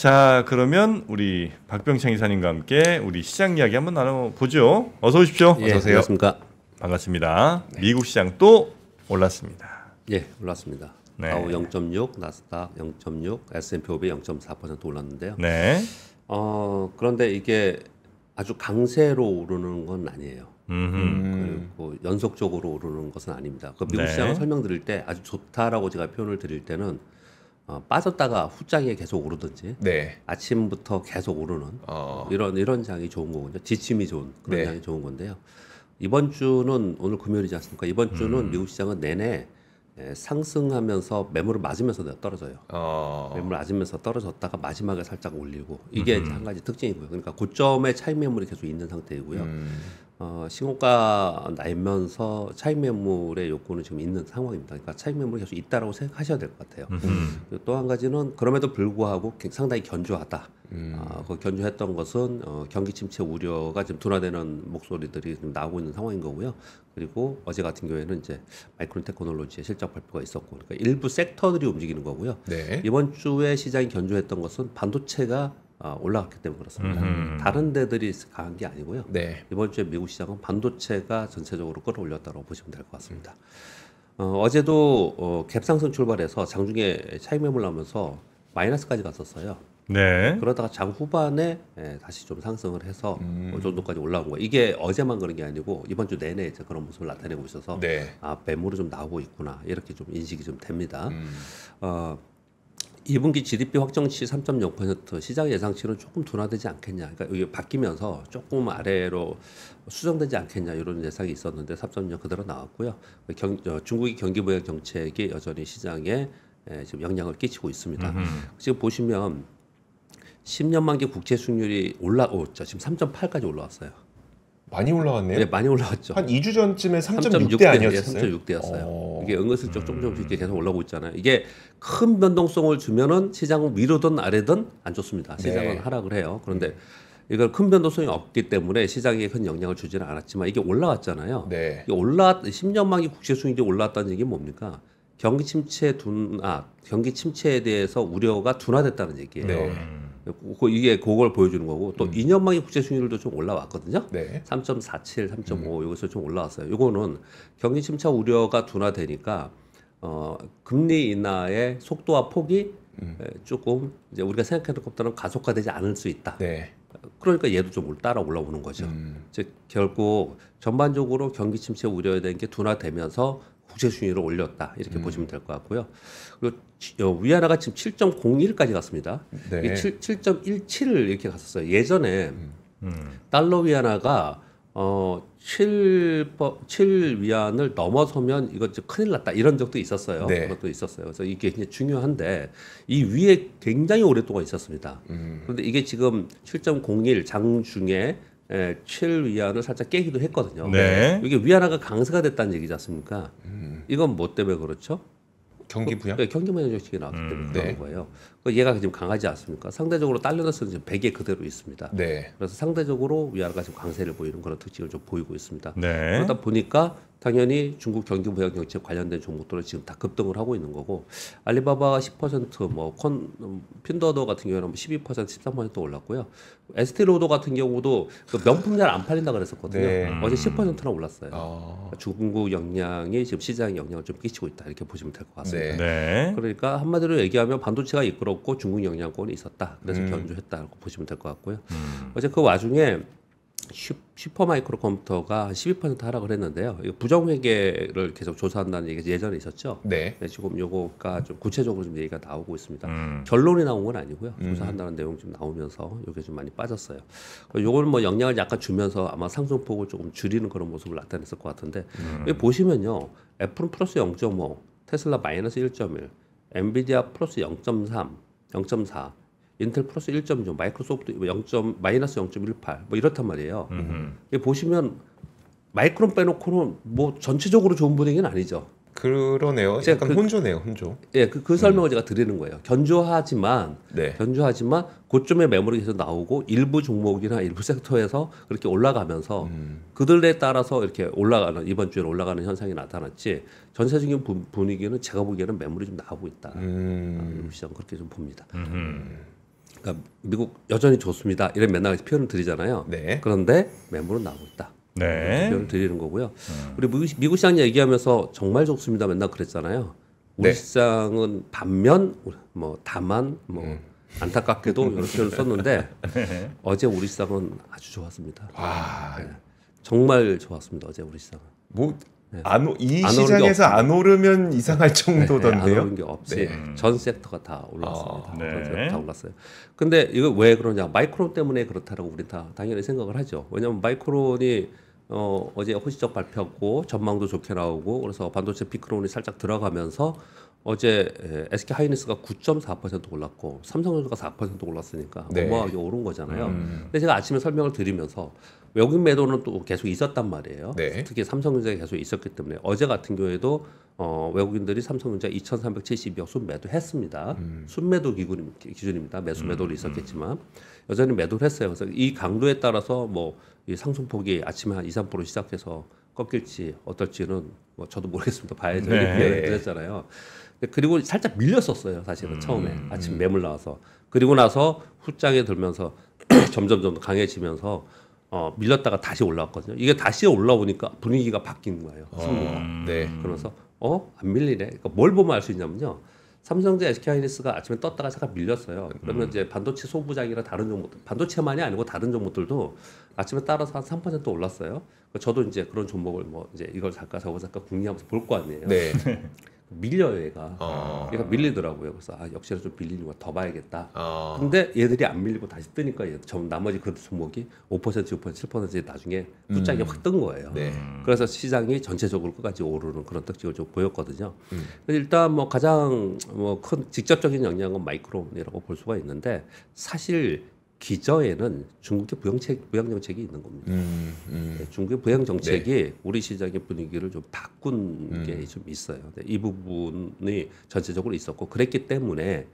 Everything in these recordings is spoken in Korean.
자, 그러면 우리 박병창 이사님과 함께 우리 시장 이야기 한번 나눠보죠. 어서 오십시오. 예, 안녕하십니까. 반갑습니다. 네. 미국 시장 또 올랐습니다. 예, 올랐습니다. 네. 다우 0.6, 나스닥 0.6, S&P 500 0.4% 올랐는데요. 네. 그런데 이게 아주 강세로 오르는 건 아니에요. 그리고 연속적으로 오르는 것은 아닙니다. 그 미국 네. 시장을 설명드릴 때 아주 좋다라고 제가 표현을 드릴 때는 빠졌다가 후장에 계속 오르든지 네. 아침부터 계속 오르는 이런 장이 좋은 거거든요. 지침이 좋은 그런 네. 장이 좋은 건데요. 이번 주는 오늘 금요일이지 않습니까? 이번 주는 미국 시장은 내내 상승하면서 매물을 맞으면서 떨어져요. 매물을 맞으면서 떨어졌다가 마지막에 살짝 올리고 이게 이제 한 가지 특징이고요. 그러니까 고점에 차익 매물이 계속 있는 상태이고요. 신고가 나면서 차익 매물의 욕구는 지금 있는 상황입니다. 그러니까 차익 매물이 계속 있다라고 생각하셔야 될 것 같아요. 또 한 가지는 그럼에도 불구하고 상당히 견조하다. 그 견조했던 것은 경기 침체 우려가 지금 둔화되는 목소리들이 지금 나오고 있는 상황인 거고요. 그리고 어제 같은 경우에는 이제 마이크론 테크놀로지의 실적 발표가 있었고, 그러니까 일부 섹터들이 움직이는 거고요. 네. 이번 주에 시장이 견조했던 것은 반도체가 올라갔기 때문에 그렇습니다. 다른 데들이 강한 게 아니고요. 네. 이번 주에 미국 시장은 반도체가 전체적으로 끌어올렸다고 보시면 될 것 같습니다. 어제도 갭상승 출발해서 장중에 차익 매물 나오면서 마이너스까지 갔었어요. 네. 그러다가 장 후반에 다시 좀 상승을 해서 그 정도까지 올라온 거예요. 이게 어제만 그런 게 아니고 이번 주 내내 이제 그런 모습을 나타내고 있어서 네. 매물이 좀 나오고 있구나 이렇게 좀 인식이 좀 됩니다. 2분기 GDP 확정치 3.0%, 시장 예상치는 조금 둔화되지 않겠냐. 그러니까 이게 바뀌면서 조금 아래로 수정되지 않겠냐 이런 예상이 있었는데 3.0 그대로 나왔고요. 중국의 경기 부양 정책이 여전히 시장에 지금 영향을 끼치고 있습니다. 지금 보시면 10년 만기 국채 수익률이 올라왔죠. 지금 3.8까지 올라왔어요. 많이 올라왔네요. 네, 많이 올라왔죠. 한 2주 전쯤에 3.6대 아니었어요? 3.6대였어요. 이게 은근슬쩍 조금씩 계속 올라오고 있잖아요. 이게 큰 변동성을 주면은 시장은 위로든 아래든 안 좋습니다. 시장은 네. 하락을 해요. 그런데 이걸 큰 변동성이 없기 때문에 시장에 큰 영향을 주지는 않았지만 이게 올라왔잖아요. 네. 이게 10년 만기 국채 수익률이 올라왔다는 얘기는 뭡니까? 경기 침체에 대해서 우려가 둔화됐다는 얘기예요. 네. 이게 그걸 보여주는 거고 또 2년 만기 국채 수익률도 좀 올라왔거든요. 네. 3.47, 3.5 여기서 좀 올라왔어요. 이거는 경기 침체 우려가 둔화되니까 금리 인하의 속도와 폭이 조금 이제 우리가 생각하는 것보다는 가속화되지 않을 수 있다. 네. 그러니까 얘도 좀 따라 올라오는 거죠. 즉 결국 전반적으로 경기 침체 우려에 대한 게 둔화되면서 국채 수익률을 올렸다 이렇게 보시면 될 것 같고요. 그리고 위안화가 지금 7.01까지 갔습니다. 네. 7.17을 이렇게 갔었어요. 예전에 달러 위안화가 7 위안을 넘어서면 이거 좀 큰일 났다 이런 적도 있었어요. 네. 그것도 있었어요. 그래서 이게 굉장히 중요한데 이 위에 굉장히 오랫동안 있었습니다. 그런데 이게 지금 7.01 장중에 7 위안을 살짝 깨기도 했거든요. 네. 이게 위안화가 강세가 됐다는 얘기지 않습니까? 이건 뭐 때문에 그렇죠? 경기 부양? 네, 경기 부양 정책이 나왔기 때문에 그런 네. 거예요. 얘가 지금 강하지 않습니까? 상대적으로 달러는 지금 100에 그대로 있습니다. 네. 그래서 상대적으로 위안화가 지금 강세를 보이는 그런 특징을 좀 보이고 있습니다. 네. 그러다 보니까 당연히 중국 경기 부양 정책 관련된 종목들은 지금 다 급등을 하고 있는 거고 알리바바가 10%, 핀더더 같은 경우는 12%, 13% 올랐고요. 에스티로더 같은 경우도 그 명품 잘 안 팔린다 그랬었거든요. 네. 어제 10%나 올랐어요. 중국 영향이 지금 시장에 영향을 좀 끼치고 있다 이렇게 보시면 될 것 같습니다. 네. 네. 그러니까 한마디로 얘기하면 반도체가 이끌었고 중국 영향권이 있었다. 그래서 견조했다고 보시면 될 것 같고요. 어제 그 와중에 슈퍼마이크로 컴퓨터가 한 12% 하락을 했는데요. 이거 부정회계를 계속 조사한다는 얘기가 예전에 있었죠. 네. 지금 요거가 좀 구체적으로 좀 얘기가 나오고 있습니다. 결론이 나온 건 아니고요. 조사한다는 내용 좀 나오면서 요게 좀 많이 빠졌어요. 요거는 뭐 영향을 약간 주면서 아마 상승폭을 조금 줄이는 그런 모습을 나타냈을 것 같은데 여기 보시면요. 애플은 플러스 0.5, 테슬라 마이너스 1.1, 엔비디아 플러스 0.3, 0.4, 인텔 플러스 1.6, 마이크로소프트 마이너스 0.18 뭐 이렇단 말이에요. 여기 보시면 마이크론 빼놓고는 뭐 전체적으로 좋은 분위기는 아니죠. 그러네요. 약간 혼조네요, 혼조. 예, 그 설명을 제가 드리는 거예요. 견조하지만 네. 고점의 매물이 계속 나오고 일부 종목이나 일부 섹터에서 그렇게 올라가면서 그들에 따라서 이렇게 올라가는 이번 주에 올라가는 현상이 나타났지 전체적인 분위기는 제가 보기에는 매물이 좀 나오고 있다. 시장 그렇게 좀 봅니다. 그러니까 미국 여전히 좋습니다. 이런 맨날 표현을 드리잖아요. 네. 그런데 매물은 나오고 있다. 네. 표현을 드리는 거고요. 우리 미국 시장 얘기하면서 정말 좋습니다. 맨날 그랬잖아요. 우리 네. 시장은 반면 뭐 다만 뭐 안타깝게도 이런 표현을 썼는데 어제 우리 시장은 아주 좋았습니다. 와, 네. 정말 좋았습니다. 어제 우리 시장은. 뭐 이 안 오른 게 시장에서 안 오르면 이상할 정도던데요. 안 오른 게 없이 전 섹터가 다 올랐습니다. 네. 전 섹터 다 올랐어요. 근데 이거 왜 그러냐? 마이크론 때문에 그렇다라고 우리 다 당연히 생각을 하죠. 왜냐하면 마이크론이 어제 호시적 발표하고 전망도 좋게 나오고 그래서 반도체 피크론이 살짝 들어가면서 어제 SK 하이닉스가 9.4% 올랐고 삼성전자가 4% 올랐으니까 네. 어마어마하게 오른 거잖아요. 근데 제가 아침에 설명을 드리면서 외국인 매도는 또 계속 있었단 말이에요. 네. 특히 삼성전자가 계속 있었기 때문에 어제 같은 경우에도 외국인들이 삼성전자 2,372억 순매도했습니다. 순매도 기준입니다. 매수 매도도 있었겠지만 여전히 매도를 했어요. 그래서 이 강도에 따라서 뭐 이 상승폭이 아침에 한 2~3% 시작해서 꺾일지 어떨지는 뭐 저도 모르겠습니다. 봐야죠. 네. 이렇게 드렸잖아요. 그리고 살짝 밀렸었어요. 사실은 처음에 아침 매물 나와서 그리고 나서 후장에 들면서 점점 강해지면서 밀렸다가 다시 올라왔거든요. 이게 다시 올라오니까 분위기가 바뀐 거예요. 네. 그러면서 안 밀리네. 그러니까 뭘 보면 알 수 있냐면요. 삼성전자, SK하이닉스가 아침에 떴다가 잠깐 밀렸어요. 그러면 이제 반도체 소부장이나 다른 종목들, 반도체만이 아니고 다른 종목들도 아침에 따라서 한 3% 올랐어요. 저도 이제 그런 종목을 뭐 이제 이걸 살까 저거 살까 궁리하면서 볼 거 아니에요. 네. 밀려요, 얘가. 얘가 밀리더라고요. 그래서 역시나 좀 밀리는 거 더 봐야겠다. 어. 근데 얘들이 안 밀리고 다시 뜨니까 나머지 그 종목이 5%, 6%, 7% 나중에 후짝이 확 뜬 거예요. 네. 그래서 시장이 전체적으로 끝까지 오르는 그런 특징을 좀 보였거든요. 일단 뭐 가장 뭐 큰 직접적인 영향은 마이크론이라고 볼 수가 있는데 사실 기저에는 중국의 부양 정책이 있는 겁니다. 네, 중국의 부양 정책이 우리 시장의 분위기를 좀 바꾼 게 좀 있어요. 네, 이 부분이 전체적으로 있었고 그랬기 때문에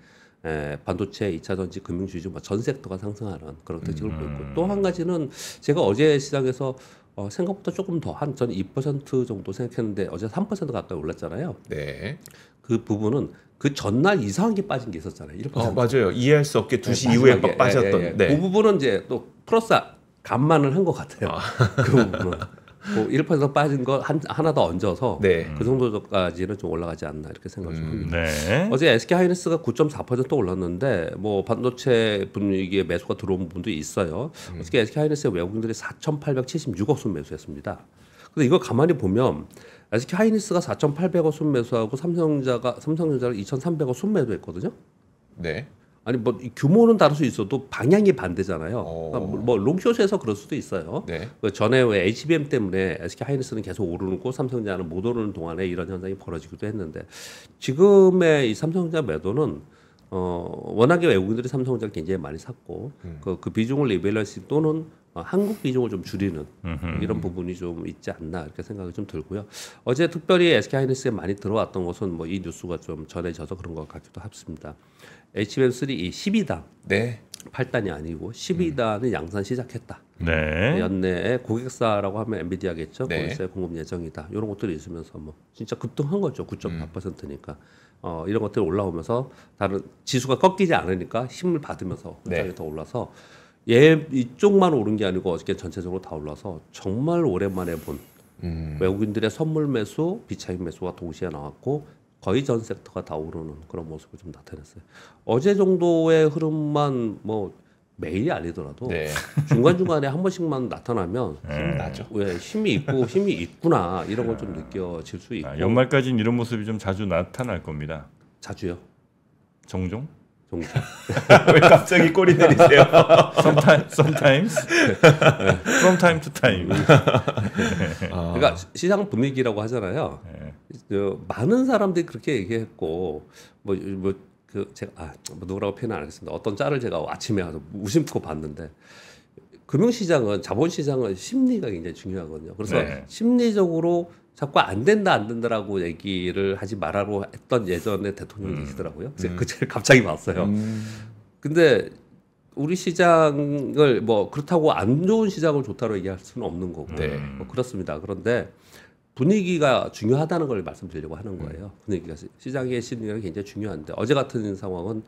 반도체, 2차 전지, 금융주주 전 섹터가 상승하는 그런 특징을 보였고 또 한 가지는 제가 어제 시장에서 생각보다 조금 더 한 전 2% 정도 생각했는데 어제 3% 가까이 올랐잖아요. 네. 그 부분은 그 전날 이상한 게 빠진 게 있었잖아요. 1%. 맞아요. 이해할 수 없게 2시 이후에 막 빠졌던. 네. 그 부분은 이제 또 플러스 감만을 한 것 같아요. 그 부분은. 1% 빠진 거 하나 더 얹어서 네. 그 정도까지는 좀 올라가지 않나 이렇게 생각을 좀 합니다. 네. 어제 SK 하이닉스가 9.4% 올랐는데 뭐 반도체 분위기에 매수가 들어온 부분도 있어요. 어저께 SK 하이닉스의 외국인들이 4,876억 순 매수했습니다. 근데 이걸 가만히 보면 SK 하이닉스가 4,800억 순 매수하고 삼성전자를 2,300억 순 매도했거든요. 네. 아니 뭐 규모는 다를 수 있어도 방향이 반대잖아요. 그러니까 뭐 롱숏에서 그럴 수도 있어요. 네. 그 전에 왜 HBM 때문에 SK 하이닉스는 계속 오르고 삼성전자는 못 오르는 동안에 이런 현상이 벌어지기도 했는데 지금의 이 삼성전자 매도는 워낙에 외국인들이 삼성전자를 굉장히 많이 샀고 그 비중을 리밸런싱 또는 한국 비중을 좀 줄이는 이런 부분이 좀 있지 않나 이렇게 생각이 좀 들고요. 어제 특별히 SK 하이닉스에 많이 들어왔던 것은 뭐 이 뉴스가 좀 전해져서 그런 것 같기도 합니다. HBM3 이 12단 네. 8단이 아니고 12단을 양산 시작했다. 네. 연내에 고객사라고 하면 엔비디아겠죠. 네. 고객사에 공급 예정이다. 이런 것들이 있으면서 뭐 진짜 급등한 거죠. 9.4%니까 이런 것들이 올라오면서 다른 지수가 꺾이지 않으니까 힘을 받으면서 후장이 더 올라서 이쪽만 오른 게 아니고 어저께 전체적으로 다 올라서 정말 오랜만에 본 외국인들의 선물 매수, 비차익 매수가 동시에 나왔고 거의 전 섹터가 다 오르는 그런 모습을 좀 나타냈어요. 어제 정도의 흐름만 뭐 매일이 아니더라도 중간중간에 한 번씩만 나타나면 나죠. 왜 힘이 있고 힘이 있구나 이런 걸 좀 느껴질 수 있고 연말까지는 이런 모습이 좀 자주 나타날 겁니다. 자주요. 종종? 종종. 왜 갑자기 꼬리 내리세요? Sometimes. From time to time. 그러니까 시장 분위기라고 하잖아요. 많은 사람들이 그렇게 얘기했고 그 제가 누구라고 표현 안 하겠습니다. 어떤 짤을 제가 아침에 가서 무심코 봤는데 금융시장은 자본시장은 심리가 굉장히 중요하거든요. 그래서 심리적으로 자꾸 안 된다라고 얘기를 하지 말라고 했던 예전에 대통령이 계시더라고요. 그 짤 갑자기 봤어요. 근데 우리 시장을 뭐 그렇다고 안 좋은 시장을 좋다고 얘기할 수는 없는 거고 뭐 그렇습니다. 그런데 분위기가 중요하다는 걸 말씀드리려고 하는 거예요. 분위기가 시장의 심리가 굉장히 중요한데 어제 같은 상황은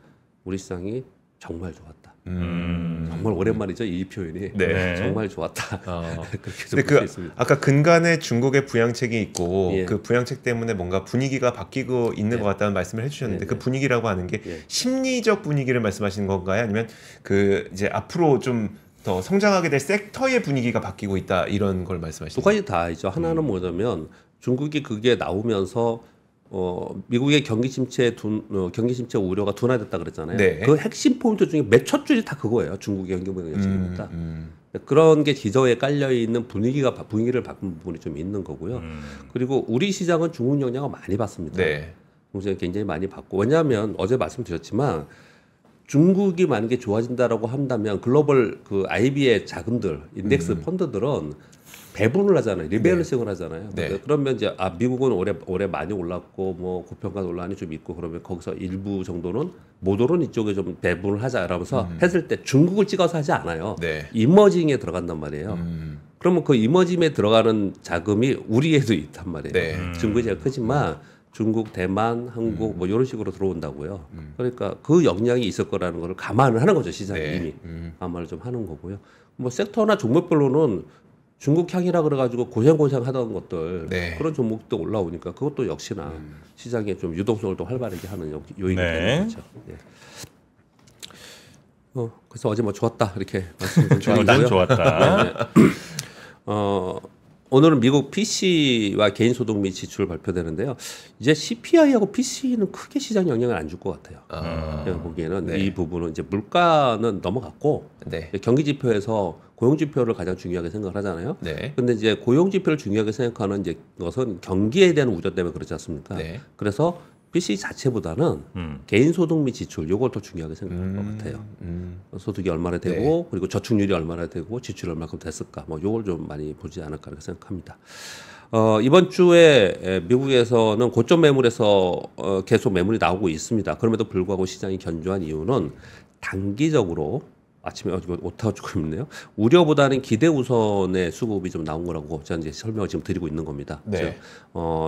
우리 시장이 정말 좋았다. 정말 오랜만이죠 이 표현이. 네. 정말 좋았다. 그렇게 좀 근데 볼 수 있습니다. 아까 근간에 중국의 부양책이 있고 예. 그 부양책 때문에 뭔가 분위기가 바뀌고 있는 네. 것 같다는 말씀을 해주셨는데 네, 그 네. 분위기라고 하는 게 예. 심리적 분위기를 말씀하시는 건가요? 아니면 그 이제 앞으로 좀 더 성장하게 될 섹터의 분위기가 바뀌고 있다 이런 걸 말씀하시는 두 가지 다 있죠. 하나는 뭐냐면 중국이 그게 나오면서 미국의 경기 침체 우려가 둔화됐다 그랬잖아요. 네. 그 핵심 포인트 중에 맨 첫 줄이 다 그거예요. 중국의 경기 부양 정책입니다. 그런 게 기저에 깔려 있는 분위기를 바꾼 부분이 좀 있는 거고요. 그리고 우리 시장은 중국 영향을 많이 받습니다. 네. 굉장히 많이 받고 왜냐하면 어제 말씀드렸지만 중국이 만약에 좋아진다라고 한다면 글로벌 그 IB의 자금들 인덱스 펀드들은 배분을 하잖아요. 리밸런싱을 하잖아요. 네. 그러면 이제 미국은 올해 많이 올랐고 뭐 고평가 논란이 좀 있고 그러면 거기서 일부 정도는 못 오른 이쪽에 좀 배분을 하자라면서 했을 때 중국을 찍어서 하지 않아요. 네. 이머징에 들어간단 말이에요. 그러면 그 이머징에 들어가는 자금이 우리에도 있단 말이에요. 네. 중국이 제일 크지만 중국, 대만, 한국 뭐 이런 식으로 들어온다고요. 그러니까 그 역량이 있을 거라는 걸 감안을 하는 거죠. 시장이 네. 이미 감안을 좀 하는 거고요. 뭐 섹터나 종목별로는 중국 향이라 그래가지고 고생고생 하던 것들 네. 그런 종목도 올라오니까 그것도 역시나 시장에 좀 유동성을 또 활발하게 하는 요인이 네. 되는 거죠. 예. 그래서 어제 뭐 좋았다 이렇게 말씀을 좀 난 드리고요. 좋았다. 오늘은 미국 PC와 개인 소득 및 지출 발표되는데요. 이제 CPI하고 PC는 크게 시장 영향을 안 줄 것 같아요. 제가 보기에는 네. 이 부분은 이제 물가는 넘어갔고 네. 경기 지표에서 고용 지표를 가장 중요하게 생각을 하잖아요. 네. 근데 이제 고용 지표를 중요하게 생각하는 이제 것은 경기에 대한 우려 때문에 그렇지 않습니까? 네. 그래서 PC 자체보다는 개인 소득 및 지출 요걸 더 중요하게 생각할 것 같아요. 소득이 얼마나 되고 네. 그리고 저축률이 얼마나 되고 지출이 얼마큼 됐을까 뭐 요걸 좀 많이 보지 않을까 이렇게 생각합니다. 이번 주에 미국에서는 고점 매물에서 계속 매물이 나오고 있습니다. 그럼에도 불구하고 시장이 견조한 이유는 단기적으로 아침에 이거 오타가 조금 있네요. 우려보다는 기대 우선의 수급이 좀 나온 거라고 저는 이제 설명을 지금 드리고 있는 겁니다. 네.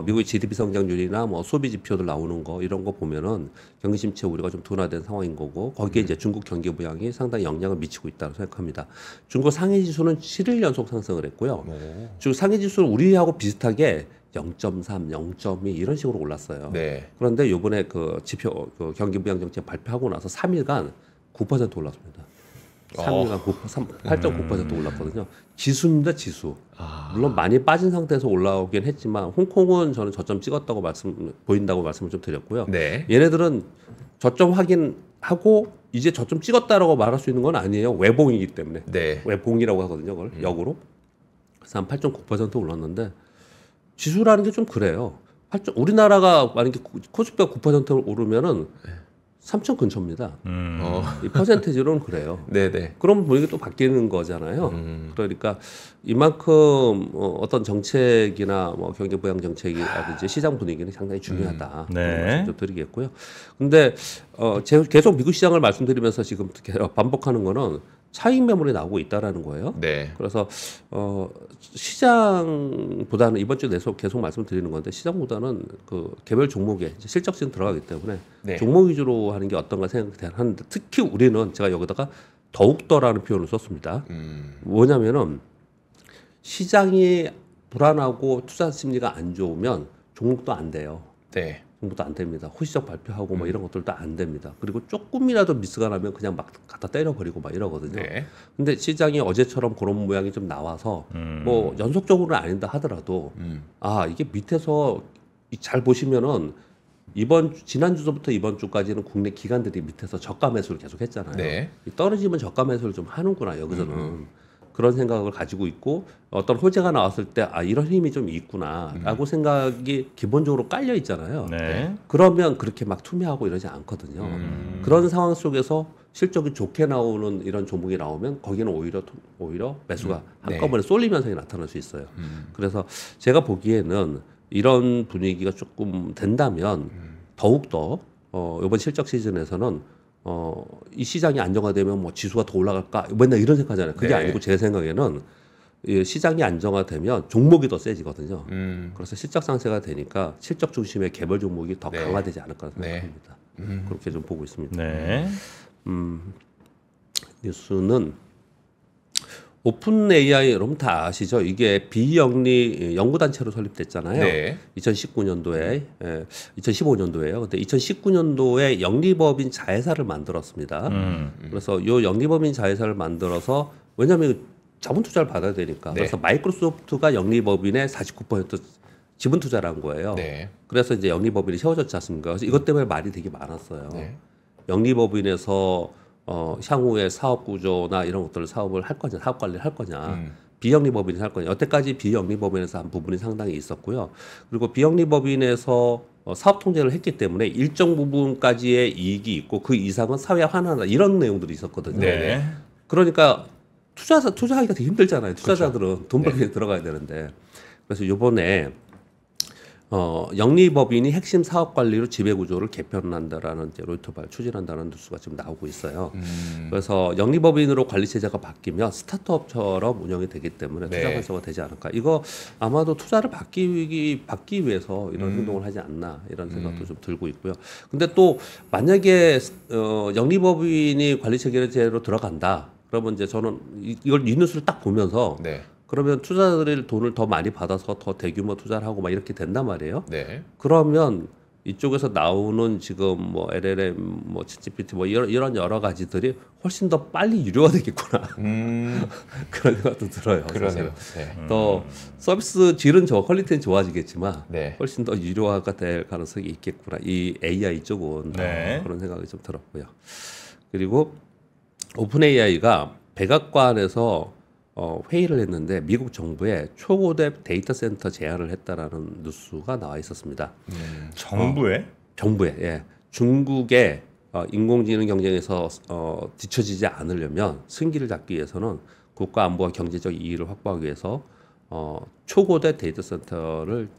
미국의 GDP 성장률이나 뭐 소비 지표들 나오는 거 이런 거 보면은 경기 침체 우려가 좀 둔화된 상황인 거고 거기에 이제 중국 경기 부양이 상당히 영향을 미치고 있다고 생각합니다. 중국 상해 지수는 7일 연속 상승을 했고요. 중국 상해 지수는 우리하고 비슷하게 0.3, 0.2 이런 식으로 올랐어요. 네. 그런데 이번에 그 지표 그 경기 부양 정책 발표하고 나서 3일간 9% 올랐습니다. 3일간 8.9% 올랐거든요. 지수입니다, 지수. 물론 많이 빠진 상태에서 올라오긴 했지만 홍콩은 저는 저점 찍었다고 보인다고 말씀을 좀 드렸고요. 네. 얘네들은 저점 확인하고 이제 저점 찍었다라고 말할 수 있는 건 아니에요. 외봉이기 때문에. 네. 외봉이라고 하거든요, 그걸 역으로. 그래서 한 8.9% 올랐는데 지수라는 게 좀 그래요. 우리나라가 만약에 코스피가 9% 오르면은 3천 근처입니다. 이 퍼센테이지로는 그래요. 네네. 그럼 분위기 또 바뀌는 거잖아요. 그러니까 이만큼 어떤 정책이나 뭐 경기 부양 정책이라든지 시장 분위기는 상당히 중요하다. 네. 그런 말씀 좀 드리겠고요. 근데 제가 계속 미국 시장을 말씀드리면서 지금 반복하는 거는 차익 매물이 나오고 있다라는 거예요. 네. 그래서 시장보다는 이번 주에 계속 말씀드리는 건데 시장보다는 그 개별 종목에 이제 실적진 들어가기 때문에 네. 종목 위주로 하는 게 어떤가 생각하는데 특히 우리는 제가 여기다가 더욱더라는 표현을 썼습니다. 뭐냐면은 시장이 불안하고 투자 심리가 안 좋으면 종목도 안 돼요. 네. 정보도 안 됩니다. 호시적 발표하고 뭐 이런 것들도 안 됩니다. 그리고 조금이라도 미스가 나면 그냥 막 갖다 때려버리고 막 이러거든요. 네. 근데 시장이 어제처럼 그런 모양이 좀 나와서 뭐 연속적으로는 아닌다 하더라도 이게 밑에서 잘 보시면은 지난 주부터 이번 주까지는 국내 기관들이 밑에서 저가 매수를 계속 했잖아요. 네. 떨어지면 저가 매수를 좀 하는구나 여기서는. 그런 생각을 가지고 있고 어떤 호재가 나왔을 때 이런 힘이 좀 있구나라고 생각이 기본적으로 깔려 있잖아요. 네. 그러면 그렇게 막 투매하고 이러지 않거든요. 그런 상황 속에서 실적이 좋게 나오는 이런 종목이 나오면 거기는 오히려 매수가 한꺼번에 쏠림 현상이 나타날 수 있어요. 그래서 제가 보기에는 이런 분위기가 조금 된다면 더욱더 이번 실적 시즌에서는 이 시장이 안정화되면 뭐 지수가 더 올라갈까 맨날 이런 생각하잖아요. 그게 네. 아니고 제 생각에는 이 시장이 안정화되면 종목이 더 세지거든요. 그래서 실적 상세가 되니까 실적 중심의 개별 종목이 더 네. 강화되지 않을까 네. 생각합니다. 그렇게 좀 보고 있습니다. 네. 뉴스는 오픈 AI 여러분 다 아시죠? 이게 비영리 연구단체로 설립됐잖아요. 네. 2019년도에 2015년도에요. 근데 2019년도에 영리법인 자회사를 만들었습니다. 그래서 요 영리법인 자회사를 만들어서 왜냐하면 자본 투자를 받아야 되니까. 네. 그래서 마이크로소프트가 영리법인의 49% 지분 투자를 한 거예요. 네. 그래서 이제 영리법인이 세워졌지 않습니까? 그래서 이것 때문에 말이 되게 많았어요. 네. 영리법인에서 향후에 사업 구조나 이런 것들을 사업을 할 거냐, 사업 관리를 할 거냐, 비영리법인이 할 거냐. 여태까지 비영리법인에서 한 부분이 상당히 있었고요. 그리고 비영리법인에서 사업 통제를 했기 때문에 일정 부분까지의 이익이 있고 그 이상은 사회에 환원한다 이런 내용들이 있었거든요. 네. 그러니까 투자하기가 되게 힘들잖아요. 투자자들은 돈 벌기 위해 들어가야 되는데. 그래서 이번에 영리법인이 핵심 사업 관리로 지배 구조를 개편한다라는 이제 로이터발 추진한다는 뉴스가 지금 나오고 있어요. 그래서 영리법인으로 관리 체제가 바뀌면 스타트업처럼 운영이 되기 때문에 투자 네. 활성화 되지 않을까. 이거 아마도 투자를 받기 위해서 이런 행동을 하지 않나 이런 생각도 좀 들고 있고요. 근데 또 만약에 영리법인이 관리 체계로 들어간다. 그러면 이제 저는 이 뉴스를 딱 보면서 네. 그러면 투자자들이 돈을 더 많이 받아서 더 대규모 투자를 하고 막 이렇게 된단 말이에요. 네. 그러면 이쪽에서 나오는 지금 뭐 LLM, 뭐 ChatGPT 뭐 이런 여러 가지들이 훨씬 더 빨리 유료화되겠구나 그런 생각도 들어요. 그러네요. 네. 더 서비스 질은 퀄리티는 좋아지겠지만 네. 훨씬 더 유료화가 될 가능성이 있겠구나. 이 AI 쪽은 네. 그런 생각이 좀 들었고요. 그리고 오픈 AI가 백악관에서 회의를 했는데 미국 정부에 초고대 데이터 센터 제안을 했다라는 뉴스가 나와 있었습니다. 정부에 정부에 예. 중국의 인공지능 경쟁에서 뒤처지지 않으려면 승기를 잡기 위해서는 국가 안보와 경제적 이익을 확보하기 위해서 초고대 데이터 센터를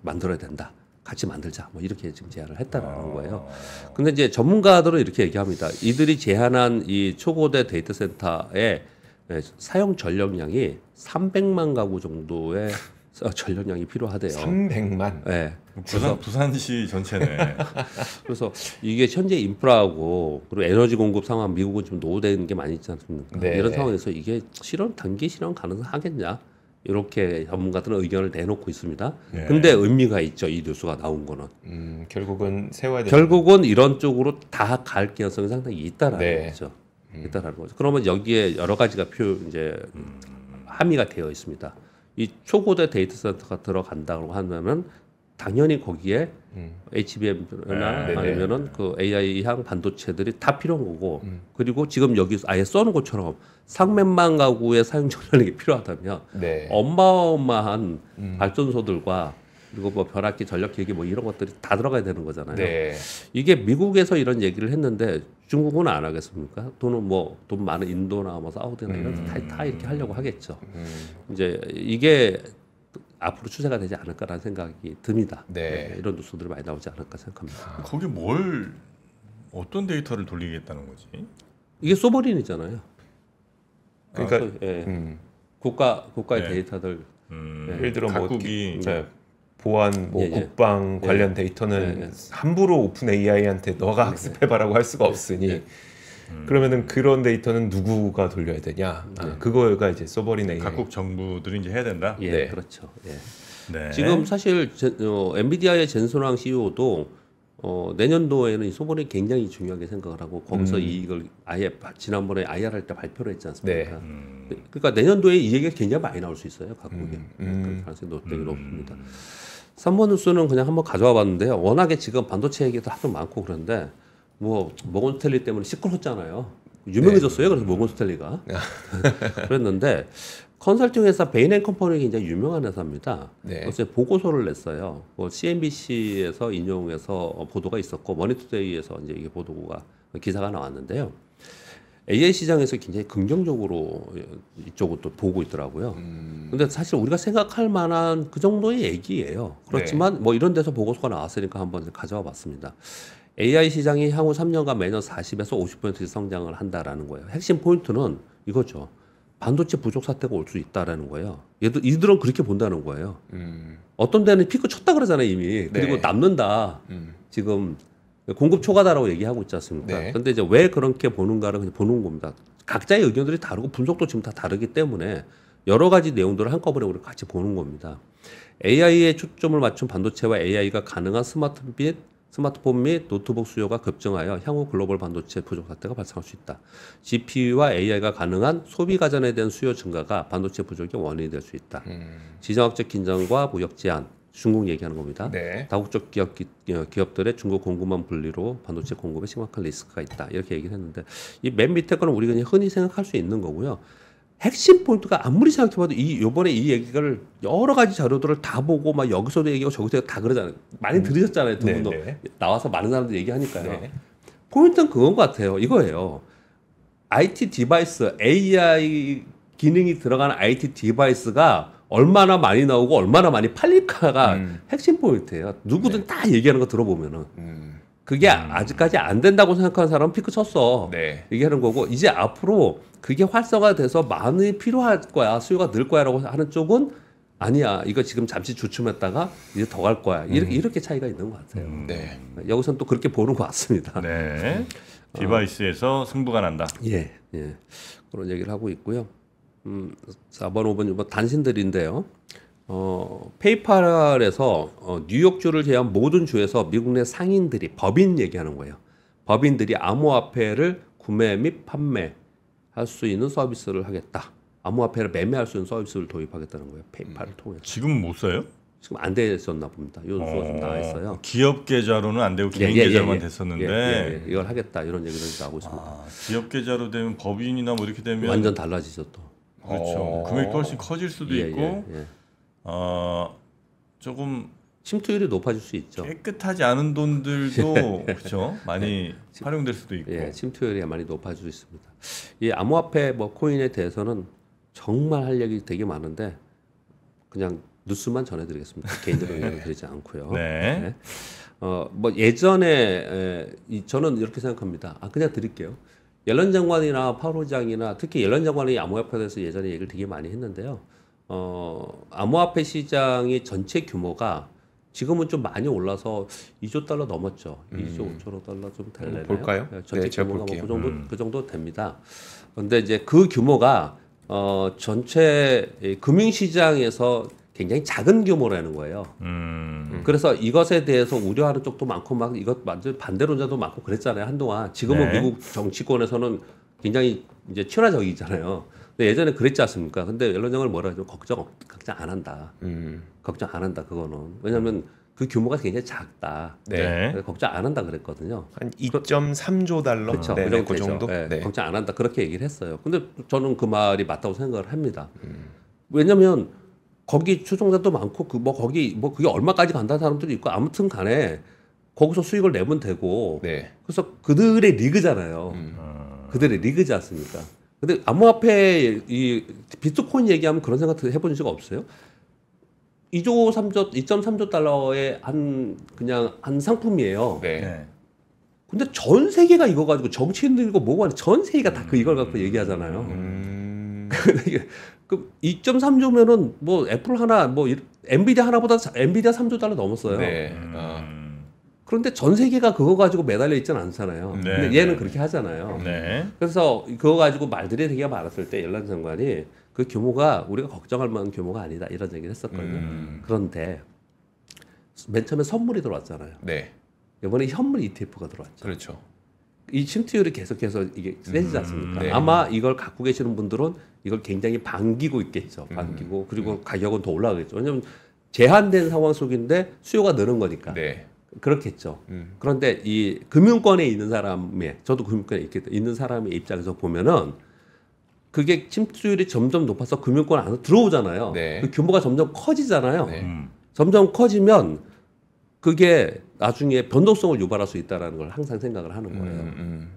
만들어야 된다. 같이 만들자. 뭐 이렇게 지금 제안을 했다라는 거예요. 근데 이제 전문가들은 이렇게 얘기합니다. 이들이 제안한 이 초고대 데이터 센터의 사용 전력량이 300만 가구 정도의 전력량이 필요하대요. 300만. 네. 부산시 전체네. 그래서 이게 현재 인프라하고 그리고 에너지 공급 상황 미국은 좀 노후되는 게 많이 있지 않습니까? 네. 이런 상황에서 이게 단기 실현 가능하겠냐? 이렇게 전문가들은 의견을 내놓고 있습니다. 네. 근데 의미가 있죠. 이 뉴스가 나온 거는. 결국은 세워야 되는. 결국은 이런 쪽으로 다 갈 가능성이 상당히 있다라는 네. 거죠. 있다라는 거죠. 그러면 여기에 여러 가지가 함의가 되어 있습니다. 이 초고대 데이터 센터가 들어간다고 하면은 당연히 거기에 HBM이나 네네. 아니면은 그 AI향 반도체들이 다 필요한 거고 그리고 지금 여기 아예 써놓은 것처럼 300만 가구의 사용 전력이 필요하다면 네. 어마어마한 발전소들과 그리고 뭐 변압기 전력 기기 뭐 이런 것들이 다 들어가야 되는 거잖아요. 네. 이게 미국에서 이런 얘기를 했는데 중국은 안 하겠습니까? 돈 많은 인도나 뭐 사우디나 이런 데 다 이렇게 하려고 하겠죠. 이제 이게 앞으로 추세가 되지 않을까라는 생각이 듭니다. 네. 이런 뉴스들이 많이 나오지 않을까 생각합니다. 거기 어떤 데이터를 돌리겠다는 거지? 이게 소버린이잖아요. 그러니까 예. 국가의 네. 데이터들 예를 들어 뭐 각국이 보안, 뭐 예, 예. 국방 관련 데이터는 예, 예. 함부로 오픈 AI한테 너가 학습해봐라고 할 수가 없으니 그러면은 그런 데이터는 누구가 돌려야 되냐? 그거가 이제 소버린 AI. 각국 정부들이 이제 해야 된다. 예, 네. 그렇죠. 예. 네. 지금 사실 엔비디아의 젠슨왕 CEO도 내년도에는 이 소버린이 굉장히 중요하게 생각을 하고 거기서 이익을 아예 지난번에 IR 할 때 발표를 했지 않습니까? 그러니까 내년도에 이 얘기가 굉장히 많이 나올 수 있어요. 각국에. 그럴 가능성이 되게 높습니다. 3번 뉴스는 그냥 한번 가져와 봤는데요. 워낙에 지금 반도체 얘기도 하도 많고 그런데 뭐 모건 스탠리 때문에 시끄럽잖아요. 유명해졌어요. 그래서 모건 스탠리가 그랬는데 컨설팅 회사 베인앤컴퍼니 굉장히 유명한 회사입니다. 네. 어제 보고서를 냈어요. CNBC에서 인용해서 보도가 있었고 머니투데이에서 이제 이게 기사가 나왔는데요. AI 시장에서 굉장히 긍정적으로 이쪽을 또 보고 있더라고요. 근데 사실 우리가 생각할 만한 그 정도의 얘기예요. 그렇지만 뭐 이런 데서 보고서가 나왔으니까 한번 가져와 봤습니다. AI 시장이 향후 3년간 매년 40에서 50%씩 성장을 한다라는 거예요. 핵심 포인트는 이거죠. 반도체 부족 사태가 올 수 있다라는 거예요. 이들은 그렇게 본다는 거예요. 어떤 데는 피크 쳤다 그러잖아요 이미. 그리고 네. 남는다. 지금 공급 초과다라고 얘기하고 있지 않습니까? 네. 그런데 이제 왜 그렇게 보는가를 그냥 보는 겁니다. 각자의 의견들이 다르고 분석도 지금 다 다르기 때문에 여러 가지 내용들을 한꺼번에 우리가 같이 보는 겁니다. AI에 초점을 맞춘 반도체와 AI가 가능한 스마트폰 및 노트북 수요가 급증하여 향후 글로벌 반도체 부족 사태가 발생할 수 있다. GPU와 AI가 가능한 소비 가전에 대한 수요 증가가 반도체 부족의 원인이 될 수 있다. 지정학적 긴장과 무역 제한, 중국 얘기하는 겁니다. 네. 다국적 기업들의 중국 공급망 분리로 반도체 공급에 심각한 리스크가 있다. 이렇게 얘기를 했는데 이 맨 밑에 거는 우리가 그냥 흔히 생각할 수 있는 거고요. 핵심 포인트가 아무리 생각해봐도 요번에 이 얘기를 여러 가지 자료들을 다 보고 막 여기서도 얘기하고 저기서 다 그러잖아요. 많이 들으셨잖아요. 두 분도 네. 나와서 많은 사람들 얘기하니까요. 네. 포인트는 그건 것 같아요. 이거예요. IT 디바이스, AI 기능이 들어가는 IT 디바이스가 얼마나 많이 나오고 얼마나 많이 팔릴까가 핵심 포인트예요. 누구든 다 얘기하는 거 들어보면은. 그게 아직까지 안 된다고 생각하는 사람은 피크 쳤어. 네. 얘기하는 거고 이제 앞으로 그게 활성화돼서 많이 필요할 거야. 수요가 늘 거야라고 하는 쪽은 아니야. 이거 지금 잠시 주춤했다가 이제 더 갈 거야. 이렇게 차이가 있는 것 같아요. 네. 여기서는 또 그렇게 보는 것 같습니다. 네. 디바이스에서 승부가 난다. 예. 그런 얘기를 하고 있고요. 4번, 5번, 6번 단신들인데요. 페이팔에서 뉴욕주를 제외한 모든 주에서 미국 내 상인들이 법인 얘기하는 거예요. 법인들이 암호화폐를 구매 및 판매할 수 있는 서비스를 하겠다. 암호화폐를 매매할 수 있는 서비스를 도입하겠다는 거예요. 페이팔을 통해서. 지금 못 써요? 지금 안 되셨나 봅니다. 요 수가 좀 나와 있어요. 기업 계좌로는 안 되고 개인 계좌로만 됐었는데 이걸 하겠다 이런 얘기를 나오고 있습니다. 기업 계좌로 되면 법인이나 뭐 이렇게 되면 완전 달라지죠 또. 그렇죠. 금액도 훨씬 커질 수도 있고 조금 침투율이 높아질 수 있죠. 깨끗하지 않은 돈들도 그렇죠. 많이 활용될 수도 있고. 침투율이 많이 높아질 수 있습니다. 이 암호화폐 뭐 코인에 대해서는 정말 할 얘기 되게 많은데 그냥 뉴스만 전해드리겠습니다. 개인적으로 의견을 드리지 않고요. 네. 뭐 예전에 저는 이렇게 생각합니다. 그냥 드릴게요. 옐런 장관이나 파월 의장이나 특히 옐런 장관이 암호화폐에 대해서 예전에 얘기를 되게 많이 했는데요. 암호화폐 시장의 전체 규모가 지금은 좀 많이 올라서 2조 달러 넘었죠. 2조 5천억 달러 좀 되려나요? 볼까요? 전체 네, 제가 규모가 볼게요. 그 정도 됩니다. 그런데 이제 그 규모가 전체 금융시장에서 굉장히 작은 규모라는 거예요. 그래서 이것에 대해서 우려하는 쪽도 많고 막 이것 완전 반대론자도 많고 그랬잖아요. 한동안. 지금은 네. 미국 정치권에서는 굉장히 이제 친화적이잖아요. 근데 예전에 그랬지 않습니까? 근데 옐런 장관은 뭐라 하죠? 걱정 안 한다. 걱정 안 한다. 그거는. 왜냐하면 그 규모가 굉장히 작다. 네. 그래서 걱정 안 한다 그랬거든요. 한 2.3조 달러. 그렇죠. 네, 그 그 정도. 네, 네. 걱정 안 한다 그렇게 얘기를 했어요. 근데 저는 그 말이 맞다고 생각을 합니다. 왜냐하면 거기 추종자도 많고 거기 그게 얼마까지 간다는 사람들도 있고 아무튼 간에 거기서 수익을 내면 되고 네. 그래서 그들의 리그잖아요. 그들의 리그지 않습니까? 근데 암호화폐 이 비트코인 얘기하면 그런 생각 해본 적 없어요? 2.3조 달러의 그냥 한 상품이에요. 네. 네. 근데 전 세계가 이거 가지고 정치인들이고 뭐고 하는 전 세계가 다 이걸 갖고 얘기하잖아요. 그 2.3조면은 뭐 애플 하나 엔비디아 하나보다 엔비디아 3조 달러 넘었어요. 네. 그런데 전 세계가 그거 가지고 매달려 있지는 않잖아요. 네, 근데 얘는 그렇게 하잖아요. 네. 그래서 그거 가지고 말들이 되게 많았을 때 옐런 장관이 그 규모가 우리가 걱정할 만한 규모가 아니다 이런 얘기를 했었거든요. 그런데 맨 처음에 선물이 들어왔잖아요. 네. 이번에 현물 ETF가 들어왔죠. 그렇죠. 이 침투율이 계속해서 이게 세지지 않습니까? 네. 아마 이걸 갖고 계시는 분들은 이걸 굉장히 반기고 있겠죠. 반기고 그리고 가격은 더 올라가겠죠. 왜냐하면 제한된 상황 속인데 수요가 느는 거니까. 네. 그렇겠죠. 그런데 이 금융권에 있는 사람의 저도 금융권에 있는 사람의 입장에서 보면은 그게 침투율이 점점 높아서 금융권 안으로 들어오잖아요. 네. 그 규모가 점점 커지잖아요. 네. 점점 커지면 그게 나중에 변동성을 유발할 수 있다라는 걸 항상 생각을 하는 거예요.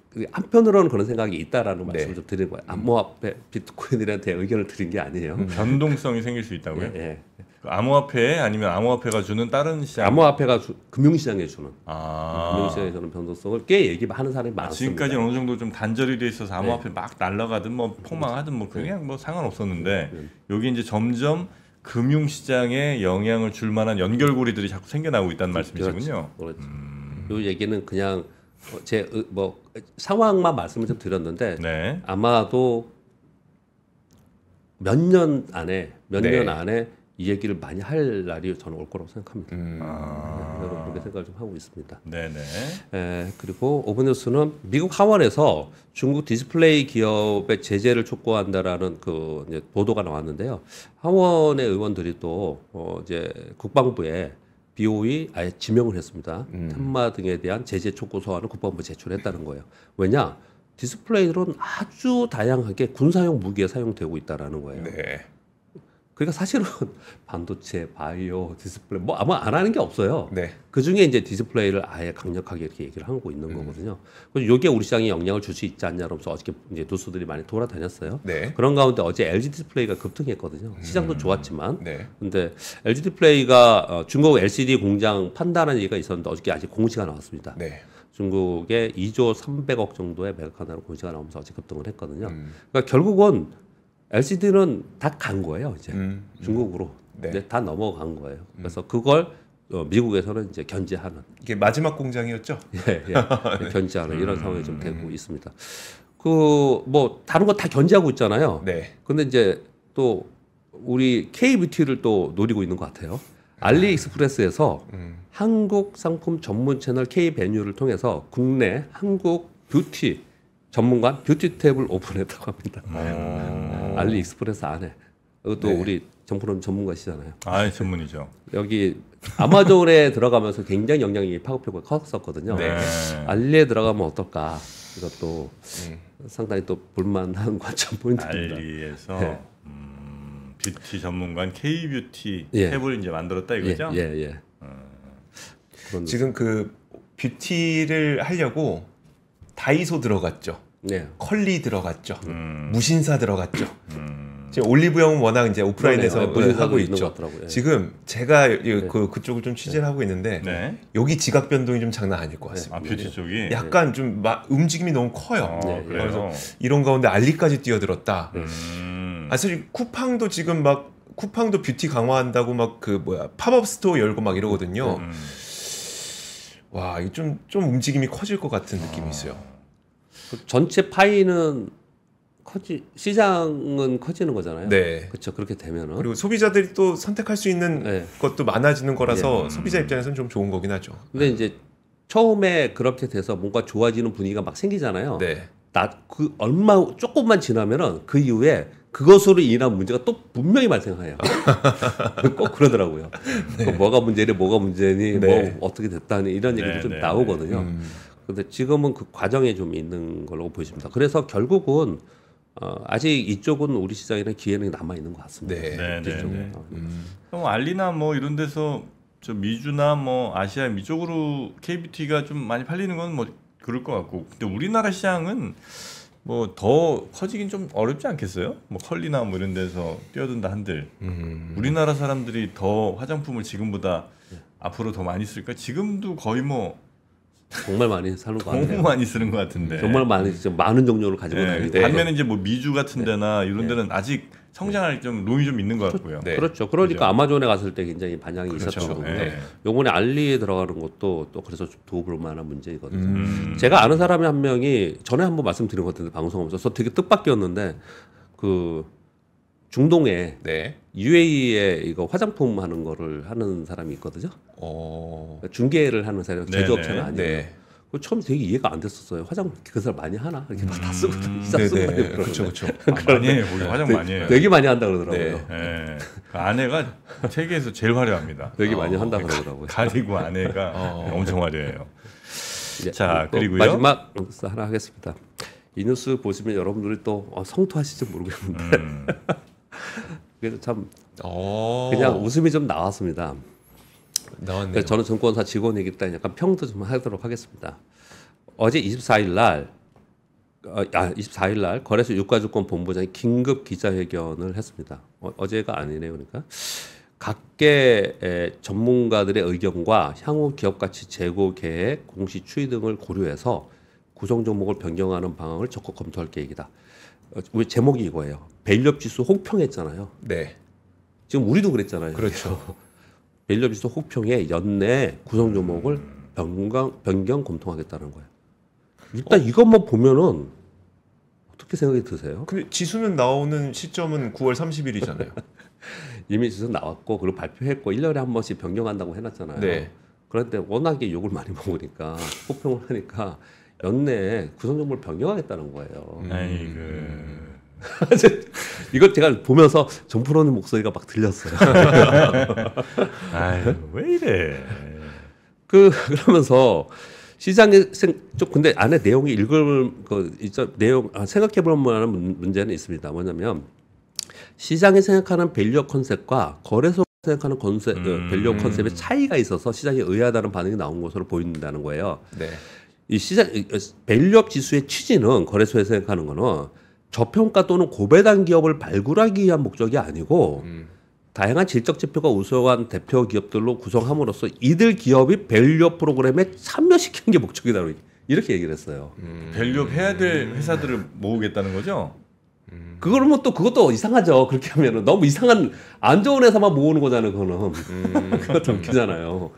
그 한편으로는 그런 생각이 있다라는 말씀을 좀 드리는 거예요. 암호화폐 비트코인들한테 의견을 드린 게 아니에요. 변동성이 생길 수 있다고요? 예. 그 암호화폐 아니면 암호화폐가 주는 다른 시장. 암호화폐가 금융시장에 주는 아. 금융시장에 주는 변동성을 꽤 얘기하는 사람이 많습니다. 지금까지 어느 정도 좀 단절이 돼 있어서 암호화폐 막 날아가든 뭐 폭망하든 뭐 그냥 뭐 상관없었는데 여기 이제 점점 금융시장에 영향을 줄 만한 연결고리들이 자꾸 생겨나고 있다는 말씀이시군요. 그렇죠. 요 얘기는 그냥 제 뭐 상황만 말씀을 좀 드렸는데 네. 아마도 몇 년 안에 네. 이 얘기를 많이 할 날이 저는 올 거라고 생각합니다. 저는 그렇게 생각을 좀 하고 있습니다. 네네. 그리고 오브뉴스는 미국 하원에서 중국 디스플레이 기업의 제재를 촉구한다라는 그 이제 보도가 나왔는데요. 하원의 의원들이 또 이제 국방부에 BOE 아예 지명을 했습니다. 탄마 등에 대한 제재 촉구 소안을 국방부에 제출했다는 거예요. 왜냐? 디스플레이들은 아주 다양하게 군사용 무기에 사용되고 있다라는 거예요. 네. 그러니까 사실은 반도체, 바이오, 디스플레이 뭐 아마 안 하는 게 없어요. 네. 그 중에 이제 디스플레이를 아예 강력하게 이렇게 얘기를 하고 있는 거거든요. 그래서 이게 우리 시장에 영향을 줄 수 있지 않냐면서 어저께 이제 뉴스들이 많이 돌아다녔어요. 네. 그런 가운데 어제 LG 디스플레이가 급등했거든요. 시장도 좋았지만, 네. 근데 LG 디스플레이가 중국 LCD 공장 판다는 얘기가 있었는데 어저께 아직 공시가 나왔습니다. 네. 중국에 2조 300억 정도의 매각한다는 공시가 나오면서 어제 급등을 했거든요. 그러니까 결국은 LCD는 다 간 거예요, 이제 중국으로. 네. 이제 다 넘어간 거예요. 그래서 그걸 미국에서는 이제 견제하는, 이게 마지막 공장이었죠? 견제하는 이런 상황이 좀 되고 있습니다. 그 뭐 다른 거 다 견제하고 있잖아요. 네. 근데 이제 또 우리 K뷰티를 또 노리고 있는 것 같아요. 알리익스프레스에서 한국 상품 전문 채널 K베뉴를 통해서 국내 한국 뷰티 전문관 뷰티 탭을 오픈했다고 합니다. 알리익스프레스 안에. 이것도 네. 우리 정프로는 전문가시잖아요. 아, 전문이죠. 여기 아마존에 들어가면서 굉장히 영향이 파급력이 컸었거든요. 네. 알리에 들어가면 어떨까? 이것도 상당히 또 볼만한 관점 포인트입니다. 알리에서 네. 뷰티 전문관 K뷰티 예. 탭을 이제 만들었다 이거죠? 예. 그런 지금 그 뷰티를 하려고 다이소 들어갔죠. 네. 컬리 들어갔죠. 무신사 들어갔죠. 지금 올리브영은 워낙 이제 네, 오프라인에서 무신사도 하고 있는 있죠. 것 같더라고요. 예. 지금 제가 그쪽을 좀 취재를 하고 있는데 네. 여기 지각 변동이 좀 장난 아닐 것 같습니다. 아, 뷰티 쪽이. 약간 좀 움직임이 너무 커요. 어, 그래요. 이런 가운데 알리까지 뛰어들었다. 음. 사실 쿠팡도 지금 막 쿠팡도 뷰티 강화한다고 막 그 뭐야 팝업 스토어 열고 막 이러거든요. 와, 이게 좀 움직임이 커질 것 같은 느낌이 있어요. 그 전체 파이는 시장은 커지는 거잖아요. 네. 그렇죠. 그렇게 되면은 그리고 소비자들이 또 선택할 수 있는 네. 것도 많아지는 거라서 소비자 입장에서는 좀 좋은 거긴 하죠. 근데 이제 처음에 그렇게 돼서 뭔가 좋아지는 분위기가 막 생기잖아요. 네. 그 얼마 조금만 지나면은 그 이후에 그것으로 인한 문제가 또 분명히 발생해요. 꼭 그러더라고요. 그 뭐가 문제니 네. 뭐 어떻게 됐다니 이런 얘기도 좀 나오거든요. 근데 지금은 그 과정에 좀 있는 걸로 보여집니다. 그래서 결국은 아직 이쪽은 우리 시장에는 기회는 남아 있는 것 같습니다. 네. 이쪽은. 그럼 알리나 뭐 이런 데서 저 미주나 뭐 아시아 미쪽으로 K뷰티가 좀 많이 팔리는 건 뭐 그럴 것 같고, 근데 우리나라 시장은 뭐 더 커지긴 좀 어렵지 않겠어요? 뭐 컬리나 뭐 이런 데서 뛰어든다 한들 우리나라 사람들이 더 화장품을 지금보다 앞으로 더 많이 쓸까? 지금도 거의 뭐 정말 많이 사는 것 너무 같아요. 많이 쓰는 것 같은데. 정말 많은 종류를 가지고 다니고. 반면에 이제 뭐 미주 같은 데나 이런 데는 아직 성장할 좀 룸이 좀 있는 것 같고요. 네. 그렇죠. 그러니까 그죠? 아마존에 갔을 때 굉장히 반향이 그렇죠. 있었던 거고요. 네. 요번에 알리에 들어가는 것도 또 그래서 좀 도움을 만한 문제이거든요. 제가 아는 사람이 한 명이 전에 한번 말씀드린 것 같은데 방송하면서 되게 뜻밖이었는데 그 중동에 네. UAE에 이거 화장품 하는 거를 하는 사람이 있거든요. 그러니까 중개를 하는 사람, 네, 제조업체는 네. 아니에요. 네. 그 처음 되게 이해가 안 됐었어요. 화장 그 사람 많이 하나? 이렇게 막 다 쓰고 다 네, 쓰고 네. 다니고 그렇죠. 많이 해요. 거기 화장 많이 해요. 되게 많이 한다 그러더라고요. 예. 그 아내가 세계에서 제일 화려합니다. 되게 많이 한다 그러더라고요. 가리고 아내가 엄청 화려해요. 예, 자, 또 그리고요. 마지막 뉴스 하나 하겠습니다. 이 뉴스 보시면 여러분들이 또 성토하실지 모르겠는데 그래서 참 그냥 웃음이 좀 나왔습니다. 나왔네요. 그래서 저는 증권사 직원이기 때문에 약간 평도 좀 하도록 하겠습니다. 어제 24일 날 24일 날 거래소 유가증권 본부장이 긴급 기자회견을 했습니다. 어제가 아니네요. 그러니까 각계 전문가들의 의견과 향후 기업 가치 제고 계획, 공시 추이 등을 고려해서 구성 종목을 변경하는 방안을 적극 검토할 계획이다. 우리 제목이 이거예요. 밸류업 지수 혹평했잖아요. 네. 지금 우리도 그랬잖아요. 그렇죠. 밸류업 지수 혹평에 연내 구성 종목을 변경 검토하겠다는 거예요. 일단 이것만 보면은 어떻게 생각이 드세요? 근데 지수는 나오는 시점은 9월 30일이잖아요. 이미 지수 나왔고 그리고 발표했고 1년에 한 번씩 변경한다고 해놨잖아요. 네. 그런데 워낙에 욕을 많이 먹으니까 호평을 하니까 연내에 구성정보를 변경하겠다는 거예요. 이걸 제가 보면서 정프로님 목소리가 막 들렸어요. 아유, 왜 이래? 그러면서 시장에 좀 근데 안에 내용이 내용 생각해볼 만한 문제는 있습니다. 뭐냐면 시장이 생각하는 밸류업 컨셉과 거래소 생각하는 밸류업 컨셉의 차이가 있어서 시장에 의아하다는 반응이 나온 것으로 보인다는 거예요. 네. 이 밸류업 지수의 취지는 거래소에서 생각하는 거는 저평가 또는 고배당 기업을 발굴하기 위한 목적이 아니고 다양한 질적 지표가 우수한 대표 기업들로 구성함으로써 이들 기업이 밸류업 프로그램에 참여시키는 게 목적이다 이렇게 얘기를 했어요. 밸류업 해야 될 회사들을 모으겠다는 거죠? 그러면 또 그것도 이상하죠. 그렇게 하면은 너무 이상한 안 좋은 회사만 모으는 거잖아요. 그거는 그것도 웃기잖아요.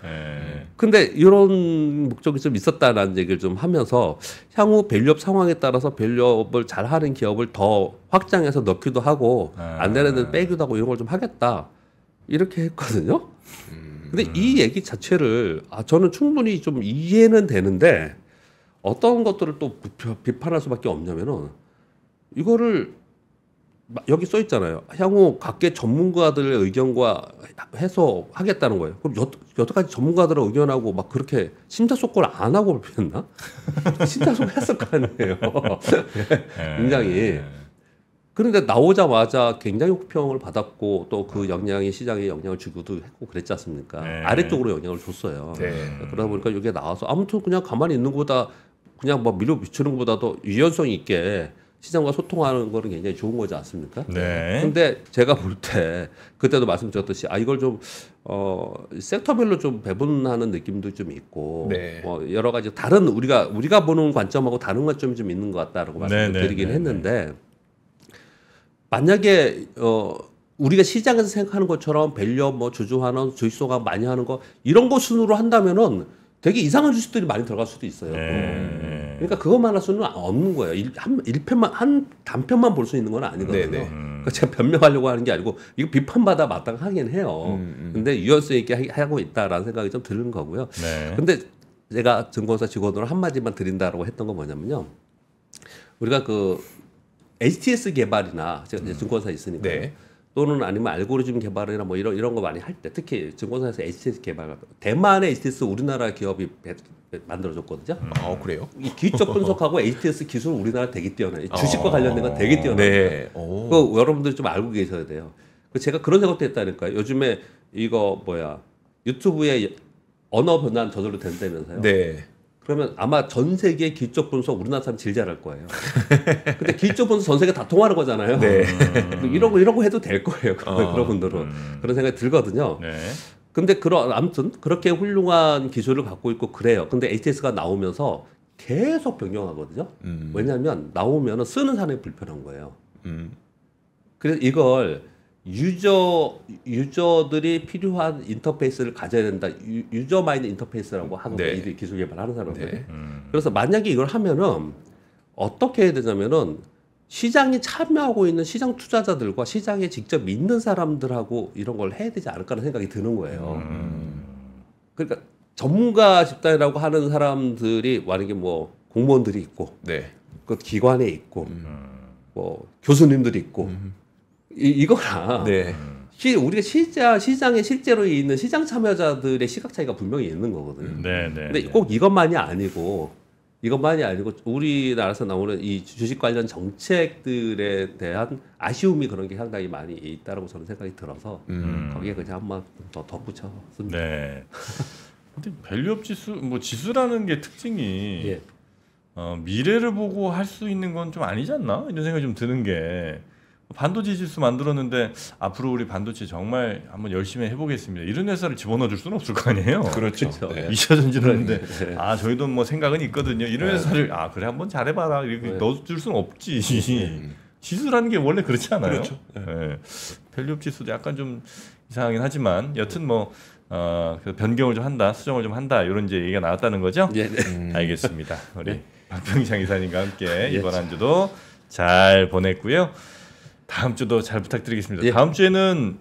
근데 이런 목적이 좀 있었다라는 얘기를 좀 하면서 향후 밸류업 상황에 따라서 밸류업을 잘하는 기업을 더 확장해서 넣기도 하고 안 되는 데는 빼기도 하고 이런 걸 좀 하겠다 이렇게 했거든요. 근데 이 얘기 자체를 저는 충분히 좀 이해는 되는데 어떤 것들을 또 비판할 수밖에 없냐면은 이거를 여기 써 있잖아요. 향후 각계 전문가들의 의견과 해서 하겠다는 거예요. 그럼 여태까지 전문가들의 의견하고 막 그렇게 심사숙고를 안 하고 발표했나? 심사숙고 했을 거 아니에요. 굉장히. 그런데 나오자마자 굉장히 호평을 받았고 또 그 영향이 시장에 영향을 주기도 했고 그랬지 않습니까? 아래쪽으로 영향을 줬어요. 그러다 보니까 이게 나와서 아무튼 그냥 가만히 있는 것보다 그냥 뭐 밀어 비추는 것보다도 유연성 있게 시장과 소통하는 거는 굉장히 좋은 거지 않습니까? 네. 근데 제가 볼 때 그때도 말씀드렸듯이 이걸 좀 섹터별로 좀 배분하는 느낌도 좀 있고 네. 여러 가지 다른 우리가 보는 관점하고 다른 관점이 좀 있는 것 같다라고 말씀을 드리긴 했는데 만약에 우리가 시장에서 생각하는 것처럼 밸류업 뭐 주주환원 주식소각 많이 하는 거 이런 거 순으로 한다면은 되게 이상한 주식들이 많이 들어갈 수도 있어요. 그러니까 그것만 할 수는 없는 거예요. 한 단편만 볼 수 있는 건 아니거든요. 그러니까 제가 변명하려고 하는 게 아니고 이거 비판받아 마땅하긴 해요. 근데 유연성 있게 하고 있다라는 생각이 좀 드는 거고요. 근데 제가 증권사 직원으로 한마디만 드린다라고 했던 건 뭐냐면요. 우리가 그 HTS 개발이나 제가 이제 증권사 있으니까 또는 아니면 알고리즘 개발이나 뭐 이런 거 많이 할 때 특히 증권사에서 HTS 개발 대만의 HTS 우리나라 기업이 만들어줬거든요. 그래요? 이 기적 분석하고 HTS 기술 우리나라 되게 뛰어나요. 주식과 관련된 건 되게 뛰어나요. 네. 그 여러분들이 좀 알고 계셔야 돼요. 제가 그런 생각도 했다니까요. 요즘에 이거 유튜브에 언어 변환 저절로 된다면서요. 네. 그러면 아마 전 세계 기적 분석 우리나라 사람 제일 잘할 거예요. 근데 기적 분석 전 세계 다 통하는 거잖아요. 네. 이런 거 해도 될 거예요. 그런 분들은 그런 생각이 들거든요. 근데 아무튼 그렇게 훌륭한 기술을 갖고 있고 그래요. 근데 HTS가 나오면서 계속 변경하거든요. 왜냐하면 나오면 쓰는 사람이 불편한 거예요. 그래서 이걸 유저들이 필요한 인터페이스를 가져야 된다. 유저 마인드 인터페이스라고 하거든요. 이 기술 개발하는 사람들이. 그래서 만약에 이걸 하면은 어떻게 해야 되냐면은 시장에 참여하고 있는 시장 투자자들과 시장에 직접 믿는 사람들하고 이런 걸 해야 되지 않을까라는 생각이 드는 거예요. 그러니까 전문가 집단이라고 하는 사람들이 만약에 뭐 공무원들이 있고, 그 기관에 있고, 뭐 교수님들이 있고, 이거랑 우리가 시장에 실제로 있는 시장 참여자들의 시각 차이가 분명히 있는 거거든요. 근데 꼭 이것만이 아니고 우리나라에서 나오는 이 주식 관련 정책들에 대한 아쉬움이 그런 게 상당히 많이 있다라고 저는 생각이 들어서 거기에 그냥 한번 더 덧붙였습니다. 근데 밸류업 지수라는 게 특징이 미래를 보고 할 수 있는 건 좀 아니지 않나 이런 생각이 좀 드는 게. 반도체 지수 만들었는데 앞으로 우리 반도체 정말 한번 열심히 해보겠습니다. 이런 회사를 집어넣어줄 수는 없을 거 아니에요. 그렇죠. 2차 전지하는데 저희도 뭐 생각은 있거든요. 이런 회사를 그래 한번 잘해봐라 이렇게 넣어줄 수는 없지. 지수라는 게 원래 그렇지 않아요? 그렇죠. 밸류업 지수도 약간 좀 이상하긴 하지만 여튼 뭐 그래서 변경을 좀 한다, 수정을 좀 한다 이런 이제 얘기가 나왔다는 거죠. 네, 네. 알겠습니다. 우리 박병장 이사님과 함께 예. 이번 한 주도 잘 보냈고요. 다음 주도 잘 부탁드리겠습니다. 예. 다음 주에는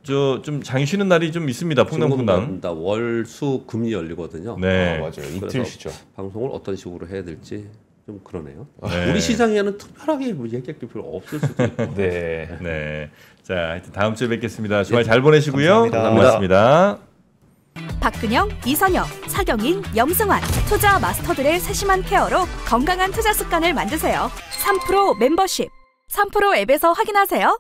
저 좀 장이 쉬는 날이 좀 있습니다. 퐁당퐁당. 월, 수, 금이 열리거든요. 네. 맞아요. 이틀 그래서 쉬죠. 방송을 어떤 식으로 해야 될지 좀 그러네요. 네. 우리 시장에는 특별하게 뭐 얘기할 게 별로 없을 수도 있고. 네. 네. 자, 하여튼 다음 주에 뵙겠습니다. 주말 잘 보내시고요. 감사합니다. 고맙습니다. 박근영, 이선영, 사경인, 염승환 투자 마스터들의 세심한 케어로 건강한 투자 습관을 만드세요. 3프로 멤버십 3프로 앱에서 확인하세요.